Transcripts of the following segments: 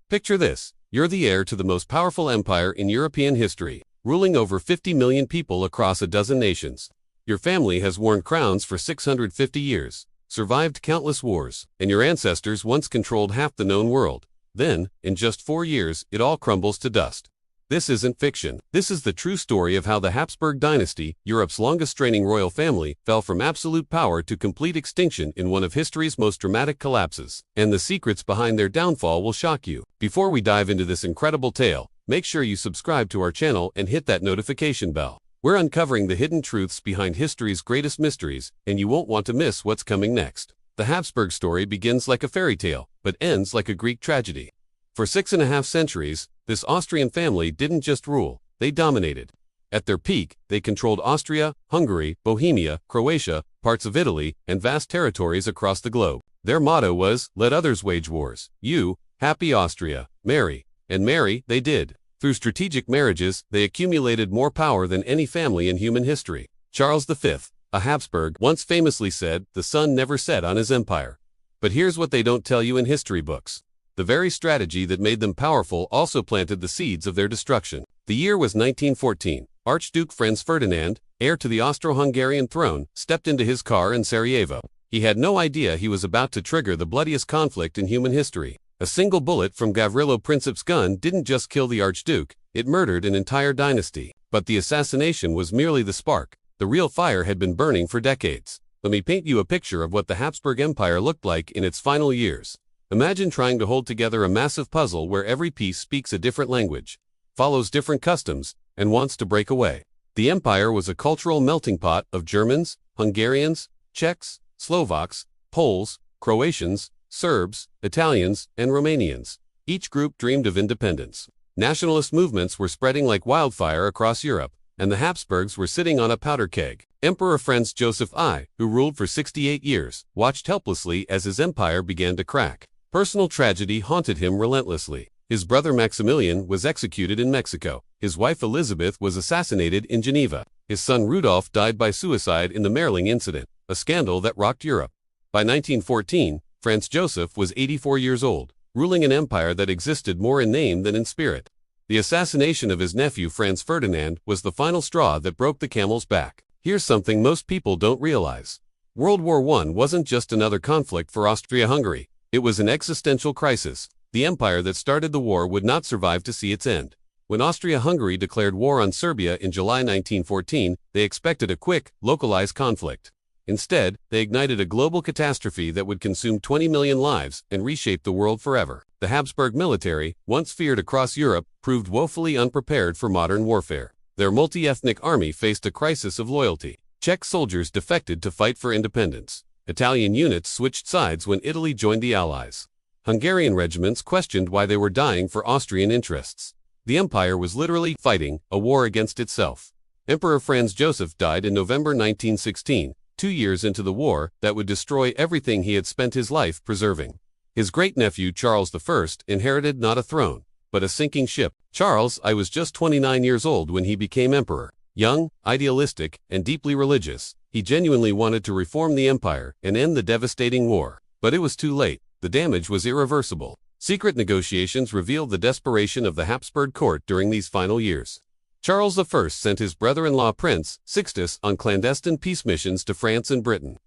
Picture this. You're the heir to the most powerful empire in European history, ruling over 50 million people across a dozen nations. Your family has worn crowns for 650 years, survived countless wars, and your ancestors once controlled half the known world. Then, in just 4 years, it all crumbles to dust. This isn't fiction. This is the true story of how the Habsburg dynasty, Europe's longest-reigning royal family, fell from absolute power to complete extinction in one of history's most dramatic collapses. And the secrets behind their downfall will shock you. Before we dive into this incredible tale, make sure you subscribe to our channel and hit that notification bell. We're uncovering the hidden truths behind history's greatest mysteries, and you won't want to miss what's coming next. The Habsburg story begins like a fairy tale, but ends like a Greek tragedy. For 6.5 centuries, this Austrian family didn't just rule, they dominated. At their peak, they controlled Austria, Hungary, Bohemia, Croatia, parts of Italy, and vast territories across the globe. Their motto was, "Let others wage wars. You, happy Austria, marry." And marry, they did. Through strategic marriages, they accumulated more power than any family in human history. Charles V, a Habsburg, once famously said, "The sun never set on his empire." But here's what they don't tell you in history books. The very strategy that made them powerful also planted the seeds of their destruction. The year was 1914. Archduke Franz Ferdinand, heir to the Austro-Hungarian throne, stepped into his car in Sarajevo. He had no idea he was about to trigger the bloodiest conflict in human history. A single bullet from Gavrilo Princip's gun didn't just kill the Archduke, it murdered an entire dynasty. But the assassination was merely the spark. The real fire had been burning for decades. Let me paint you a picture of what the Habsburg Empire looked like in its final years. Imagine trying to hold together a massive puzzle where every piece speaks a different language, follows different customs, and wants to break away. The empire was a cultural melting pot of Germans, Hungarians, Czechs, Slovaks, Poles, Croatians, Serbs, Italians, and Romanians. Each group dreamed of independence. Nationalist movements were spreading like wildfire across Europe, and the Habsburgs were sitting on a powder keg. Emperor Franz Joseph I, who ruled for 68 years, watched helplessly as his empire began to crack. Personal tragedy haunted him relentlessly. His brother Maximilian was executed in Mexico. His wife Elizabeth was assassinated in Geneva. His son Rudolf died by suicide in the Merling incident, a scandal that rocked Europe. By 1914, Franz Joseph was 84 years old, ruling an empire that existed more in name than in spirit. The assassination of his nephew Franz Ferdinand was the final straw that broke the camel's back. Here's something most people don't realize. World War I wasn't just another conflict for Austria-Hungary. It was an existential crisis. The empire that started the war would not survive to see its end. When Austria-Hungary declared war on Serbia in July 1914, they expected a quick, localized conflict. Instead, they ignited a global catastrophe that would consume 20 million lives and reshape the world forever. The Habsburg military, once feared across Europe, proved woefully unprepared for modern warfare. Their multi-ethnic army faced a crisis of loyalty. Czech soldiers defected to fight for independence. Italian units switched sides when Italy joined the Allies. Hungarian regiments questioned why they were dying for Austrian interests. The empire was literally fighting a war against itself. Emperor Franz Joseph died in November 1916, 2 years into the war that would destroy everything he had spent his life preserving. His great-nephew Charles I inherited not a throne, but a sinking ship. Charles I was just 29 years old when he became emperor. Young, idealistic, and deeply religious, he genuinely wanted to reform the empire and end the devastating war. But it was too late. The damage was irreversible. Secret negotiations revealed the desperation of the Habsburg court during these final years. Charles I sent his brother-in-law Prince Sixtus on clandestine peace missions to France and Britain.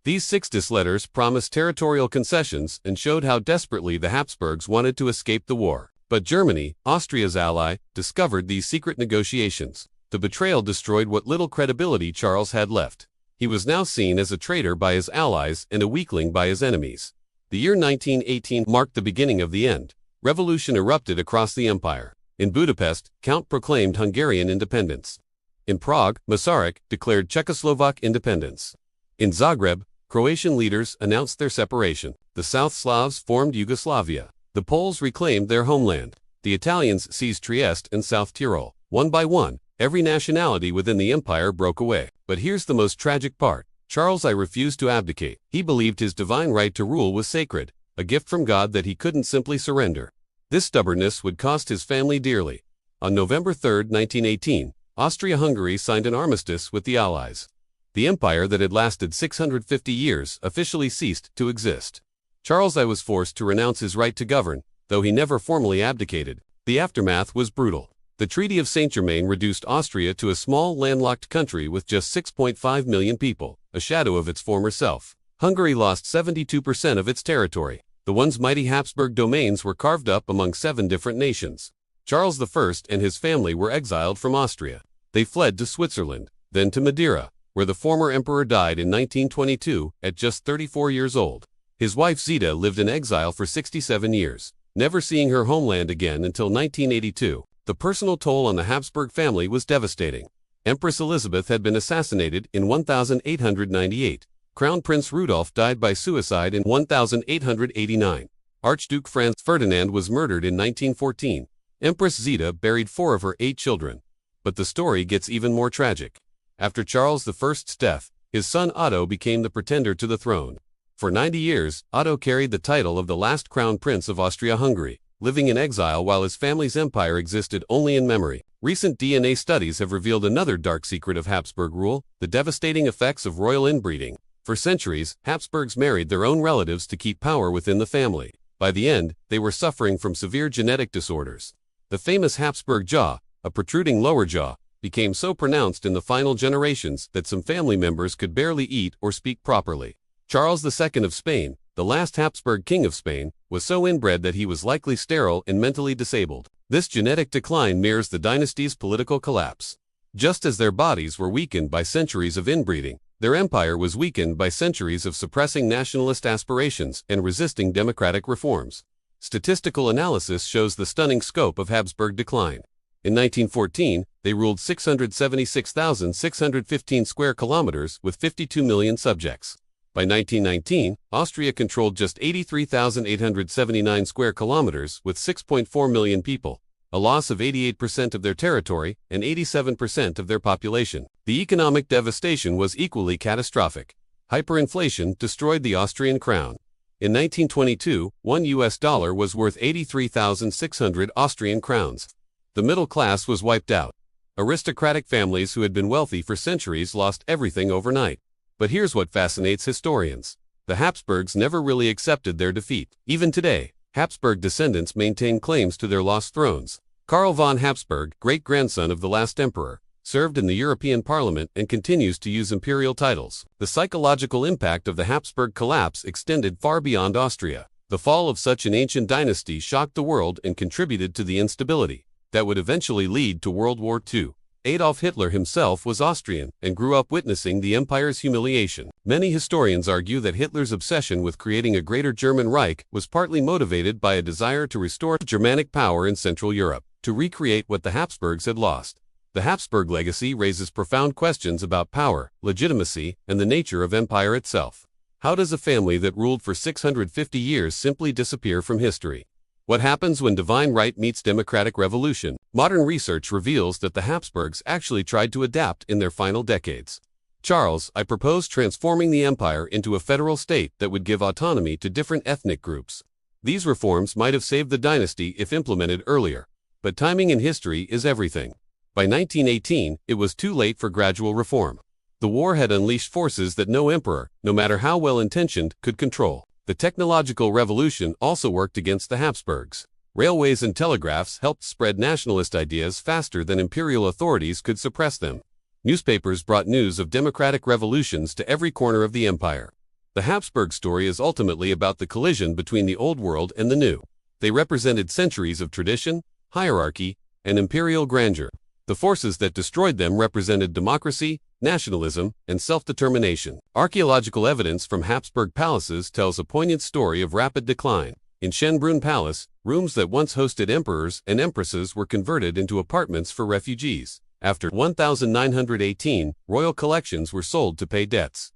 These Sixtus letters promised territorial concessions and showed how desperately the Habsburgs wanted to escape the war. But Germany, Austria's ally, discovered these secret negotiations. The betrayal destroyed what little credibility Charles had left. He was now seen as a traitor by his allies and a weakling by his enemies. The year 1918 marked the beginning of the end. Revolution erupted across the empire. In Budapest, Count proclaimed Hungarian independence. In Prague, Masaryk declared Czechoslovak independence. In Zagreb, Croatian leaders announced their separation. The South Slavs formed Yugoslavia. The Poles reclaimed their homeland. The Italians seized Trieste and South Tyrol. One by one, every nationality within the empire broke away. But here's the most tragic part. Charles I refused to abdicate. He believed his divine right to rule was sacred, a gift from God that he couldn't simply surrender. This stubbornness would cost his family dearly. On November 3, 1918, Austria-Hungary signed an armistice with the Allies. The empire that had lasted 650 years officially ceased to exist. Charles I was forced to renounce his right to govern, though he never formally abdicated. The aftermath was brutal. The Treaty of Saint-Germain reduced Austria to a small, landlocked country with just 6.5 million people, a shadow of its former self. Hungary lost 72% of its territory. The once mighty Habsburg domains were carved up among 7 different nations. Charles I and his family were exiled from Austria. They fled to Switzerland, then to Madeira, where the former emperor died in 1922 at just 34 years old. His wife Zita lived in exile for 67 years, never seeing her homeland again until 1982. The personal toll on the Habsburg family was devastating. Empress Elizabeth had been assassinated in 1898. Crown Prince Rudolf died by suicide in 1889. Archduke Franz Ferdinand was murdered in 1914. Empress Zita buried 4 of her 8 children. But the story gets even more tragic. After Charles I's death, his son Otto became the pretender to the throne. For 90 years, Otto carried the title of the last crown prince of Austria-Hungary, living in exile while his family's empire existed only in memory. Recent DNA studies have revealed another dark secret of Habsburg rule: the devastating effects of royal inbreeding. For centuries, Habsburgs married their own relatives to keep power within the family. By the end, they were suffering from severe genetic disorders. The famous Habsburg jaw, a protruding lower jaw, became so pronounced in the final generations that some family members could barely eat or speak properly. Charles II of Spain, the last Habsburg king of Spain, was so inbred that he was likely sterile and mentally disabled. This genetic decline mirrors the dynasty's political collapse. Just as their bodies were weakened by centuries of inbreeding, their empire was weakened by centuries of suppressing nationalist aspirations and resisting democratic reforms. Statistical analysis shows the stunning scope of Habsburg decline. In 1914, they ruled 676,615 square kilometers with 52 million subjects. By 1919, Austria controlled just 83,879 square kilometers with 6.4 million people, a loss of 88% of their territory and 87% of their population. The economic devastation was equally catastrophic. Hyperinflation destroyed the Austrian crown. In 1922, $1 was worth 83,600 Austrian crowns. The middle class was wiped out. Aristocratic families who had been wealthy for centuries lost everything overnight. But here's what fascinates historians. The Habsburgs never really accepted their defeat. Even today, Habsburg descendants maintain claims to their lost thrones. Karl von Habsburg, great-grandson of the last emperor, served in the European Parliament and continues to use imperial titles. The psychological impact of the Habsburg collapse extended far beyond Austria. The fall of such an ancient dynasty shocked the world and contributed to the instability that would eventually lead to World War II. Adolf Hitler himself was Austrian and grew up witnessing the empire's humiliation. Many historians argue that Hitler's obsession with creating a greater German Reich was partly motivated by a desire to restore Germanic power in Central Europe, to recreate what the Habsburgs had lost. The Habsburg legacy raises profound questions about power, legitimacy, and the nature of empire itself. How does a family that ruled for 650 years simply disappear from history? What happens when divine right meets democratic revolution? Modern research reveals that the Habsburgs actually tried to adapt in their final decades. Charles I proposed transforming the empire into a federal state that would give autonomy to different ethnic groups. These reforms might have saved the dynasty if implemented earlier. But timing in history is everything. By 1918, it was too late for gradual reform. The war had unleashed forces that no emperor, no matter how well-intentioned, could control. The technological revolution also worked against the Habsburgs. Railways and telegraphs helped spread nationalist ideas faster than imperial authorities could suppress them. Newspapers brought news of democratic revolutions to every corner of the empire. The Habsburg story is ultimately about the collision between the old world and the new. They represented centuries of tradition, hierarchy, and imperial grandeur. The forces that destroyed them represented democracy, nationalism, and self-determination. Archaeological evidence from Habsburg palaces tells a poignant story of rapid decline. In Schönbrunn Palace, rooms that once hosted emperors and empresses were converted into apartments for refugees. After 1918, royal collections were sold to pay debts.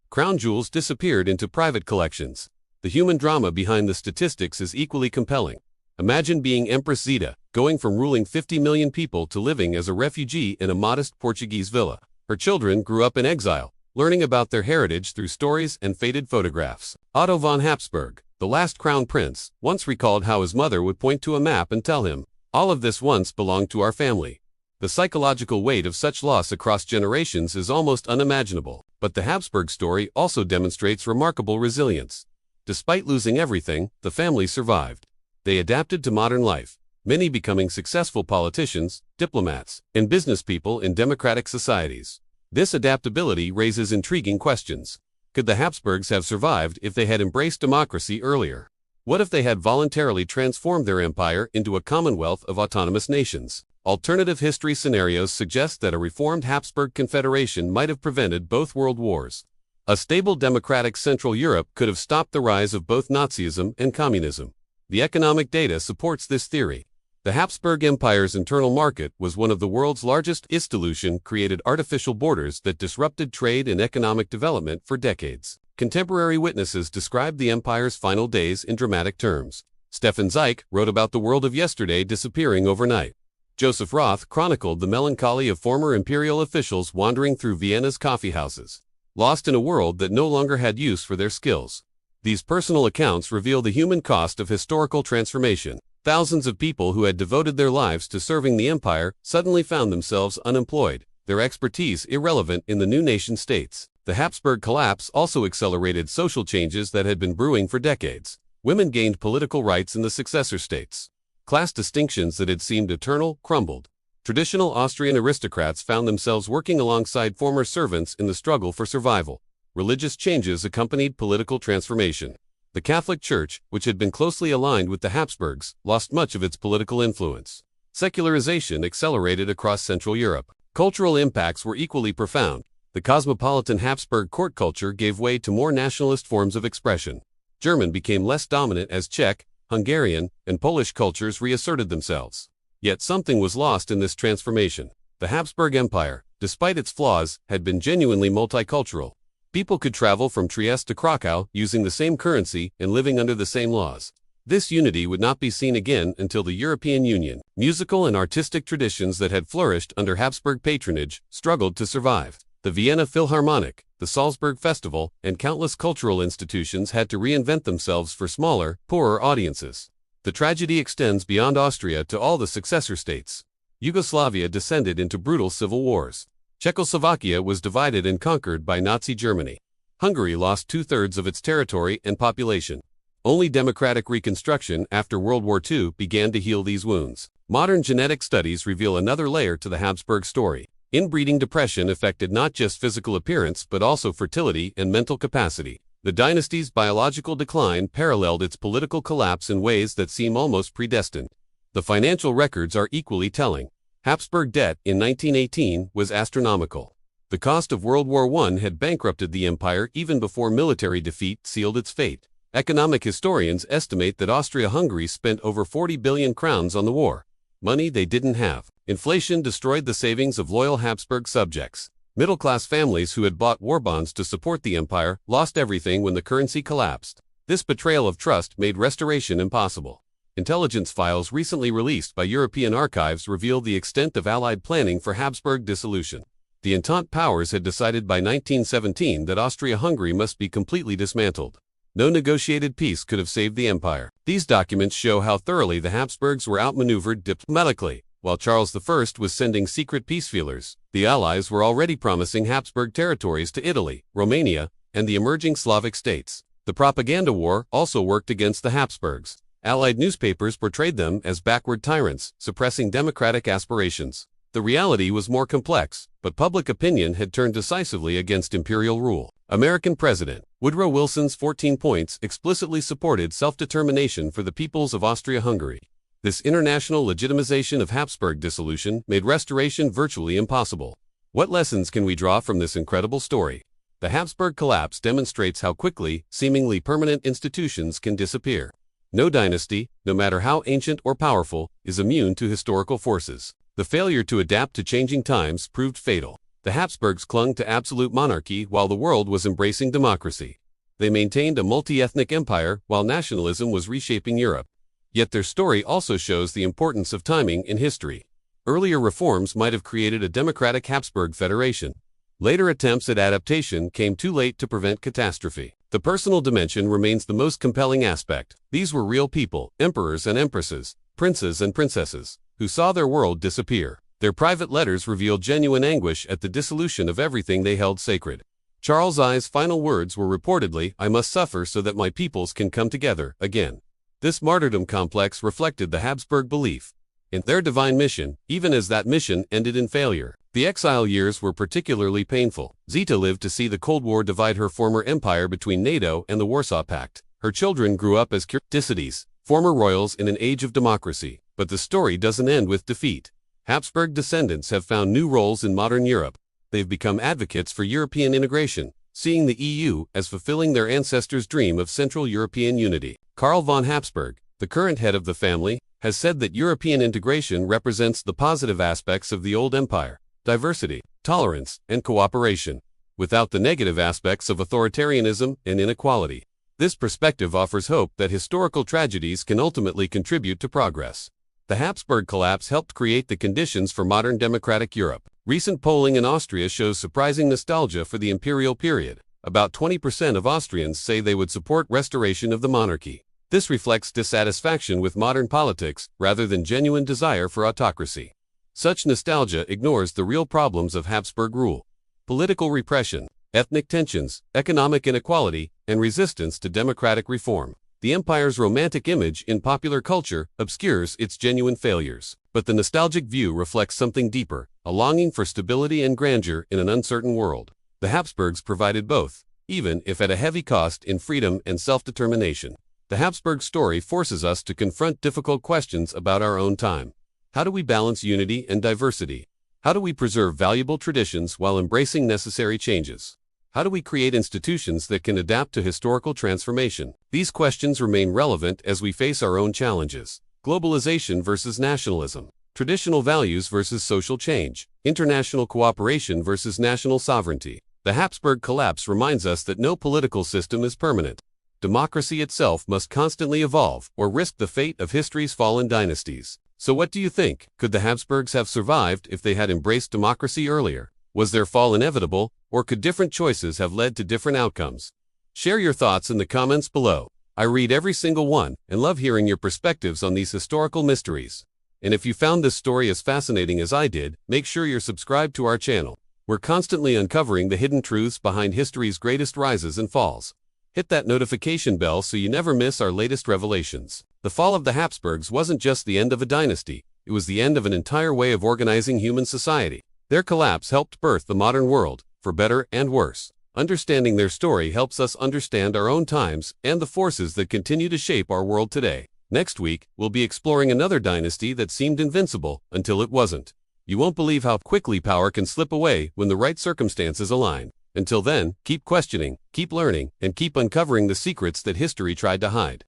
Crown jewels disappeared into private collections. The human drama behind the statistics is equally compelling. Imagine being Empress Zita, going from ruling 50 million people to living as a refugee in a modest Portuguese villa. Her children grew up in exile, learning about their heritage through stories and faded photographs. Otto von Habsburg, the last crown prince, once recalled how his mother would point to a map and tell him, "All of this once belonged to our family." The psychological weight of such loss across generations is almost unimaginable. But the Habsburg story also demonstrates remarkable resilience. Despite losing everything, the family survived. They adapted to modern life, many becoming successful politicians, diplomats, and businesspeople in democratic societies. This adaptability raises intriguing questions. Could the Habsburgs have survived if they had embraced democracy earlier? What if they had voluntarily transformed their empire into a commonwealth of autonomous nations? Alternative history scenarios suggest that a reformed Habsburg confederation might have prevented both world wars. A stable democratic Central Europe could have stopped the rise of both Nazism and communism. The economic data supports this theory. The Habsburg Empire's internal market was one of the world's largest. Its dilution created artificial borders that disrupted trade and economic development for decades. Contemporary witnesses described the empire's final days in dramatic terms. Stefan Zweig wrote about the world of yesterday disappearing overnight. Joseph Roth chronicled the melancholy of former imperial officials wandering through Vienna's coffeehouses, lost in a world that no longer had use for their skills. These personal accounts reveal the human cost of historical transformation. Thousands of people who had devoted their lives to serving the empire suddenly found themselves unemployed, their expertise irrelevant in the new nation-states. The Habsburg collapse also accelerated social changes that had been brewing for decades. Women gained political rights in the successor states. Class distinctions that had seemed eternal crumbled. Traditional Austrian aristocrats found themselves working alongside former servants in the struggle for survival. Religious changes accompanied political transformation. The Catholic Church, which had been closely aligned with the Habsburgs, lost much of its political influence. Secularization accelerated across Central Europe. Cultural impacts were equally profound. The cosmopolitan Habsburg court culture gave way to more nationalist forms of expression. German became less dominant as Czech, Hungarian, and Polish cultures reasserted themselves. Yet something was lost in this transformation. The Habsburg Empire, despite its flaws, had been genuinely multicultural. People could travel from Trieste to Krakow using the same currency and living under the same laws. This unity would not be seen again until the European Union. Musical and artistic traditions that had flourished under Habsburg patronage struggled to survive. The Vienna Philharmonic, the Salzburg Festival, and countless cultural institutions had to reinvent themselves for smaller, poorer audiences. The tragedy extends beyond Austria to all the successor states. Yugoslavia descended into brutal civil wars. Czechoslovakia was divided and conquered by Nazi Germany. Hungary lost two-thirds of its territory and population. Only democratic reconstruction after World War II began to heal these wounds. Modern genetic studies reveal another layer to the Habsburg story. Inbreeding depression affected not just physical appearance but also fertility and mental capacity. The dynasty's biological decline paralleled its political collapse in ways that seem almost predestined. The financial records are equally telling. Habsburg debt in 1918 was astronomical. The cost of World War I had bankrupted the empire even before military defeat sealed its fate. Economic historians estimate that Austria-Hungary spent over 40 billion crowns on the war. Money they didn't have. Inflation destroyed the savings of loyal Habsburg subjects. Middle-class families who had bought war bonds to support the empire lost everything when the currency collapsed. This betrayal of trust made restoration impossible. Intelligence files recently released by European archives reveal the extent of Allied planning for Habsburg dissolution. The Entente powers had decided by 1917 that Austria-Hungary must be completely dismantled. No negotiated peace could have saved the empire. These documents show how thoroughly the Habsburgs were outmaneuvered diplomatically. While Charles I was sending secret peace feelers, the Allies were already promising Habsburg territories to Italy, Romania, and the emerging Slavic states. The propaganda war also worked against the Habsburgs. Allied newspapers portrayed them as backward tyrants, suppressing democratic aspirations. The reality was more complex, but public opinion had turned decisively against imperial rule. American President Woodrow Wilson's 14 points explicitly supported self-determination for the peoples of Austria-Hungary. This international legitimization of Habsburg dissolution made restoration virtually impossible. What lessons can we draw from this incredible story? The Habsburg collapse demonstrates how quickly, seemingly permanent institutions can disappear. No dynasty, no matter how ancient or powerful, is immune to historical forces. The failure to adapt to changing times proved fatal. The Habsburgs clung to absolute monarchy while the world was embracing democracy. They maintained a multi-ethnic empire while nationalism was reshaping Europe. Yet their story also shows the importance of timing in history. Earlier reforms might have created a democratic Habsburg federation. Later attempts at adaptation came too late to prevent catastrophe. The personal dimension remains the most compelling aspect. These were real people, emperors and empresses, princes and princesses, who saw their world disappear. Their private letters reveal genuine anguish at the dissolution of everything they held sacred. Charles I's final words were reportedly, "I must suffer so that my peoples can come together again." This martyrdom complex reflected the Habsburg belief in their divine mission, even as that mission ended in failure. The exile years were particularly painful. Zita lived to see the Cold War divide her former empire between NATO and the Warsaw Pact. Her children grew up as Kurticides, former royals in an age of democracy. But the story doesn't end with defeat. Habsburg descendants have found new roles in modern Europe. They've become advocates for European integration, seeing the EU as fulfilling their ancestors' dream of Central European unity. Karl von Habsburg, the current head of the family, has said that European integration represents the positive aspects of the old empire: diversity, tolerance, and cooperation, without the negative aspects of authoritarianism and inequality. This perspective offers hope that historical tragedies can ultimately contribute to progress. The Habsburg collapse helped create the conditions for modern democratic Europe. Recent polling in Austria shows surprising nostalgia for the imperial period. About 20% of Austrians say they would support restoration of the monarchy. This reflects dissatisfaction with modern politics rather than genuine desire for autocracy. Such nostalgia ignores the real problems of Habsburg rule: political repression, ethnic tensions, economic inequality, and resistance to democratic reform. The empire's romantic image in popular culture obscures its genuine failures. But the nostalgic view reflects something deeper: a longing for stability and grandeur in an uncertain world. The Habsburgs provided both, even if at a heavy cost in freedom and self-determination. The Habsburg story forces us to confront difficult questions about our own time. How do we balance unity and diversity? How do we preserve valuable traditions while embracing necessary changes? How do we create institutions that can adapt to historical transformation? These questions remain relevant as we face our own challenges: globalization versus nationalism, traditional values versus social change, international cooperation versus national sovereignty. The Habsburg collapse reminds us that no political system is permanent. Democracy itself must constantly evolve or risk the fate of history's fallen dynasties. So what do you think? Could the Habsburgs have survived if they had embraced democracy earlier? Was their fall inevitable, or could different choices have led to different outcomes? Share your thoughts in the comments below. I read every single one and love hearing your perspectives on these historical mysteries. And if you found this story as fascinating as I did, make sure you're subscribed to our channel. We're constantly uncovering the hidden truths behind history's greatest rises and falls. Hit that notification bell so you never miss our latest revelations. The fall of the Habsburgs wasn't just the end of a dynasty, it was the end of an entire way of organizing human society. Their collapse helped birth the modern world, for better and worse. Understanding their story helps us understand our own times and the forces that continue to shape our world today. Next week, we'll be exploring another dynasty that seemed invincible until it wasn't. You won't believe how quickly power can slip away when the right circumstances align. Until then, keep questioning, keep learning, and keep uncovering the secrets that history tried to hide.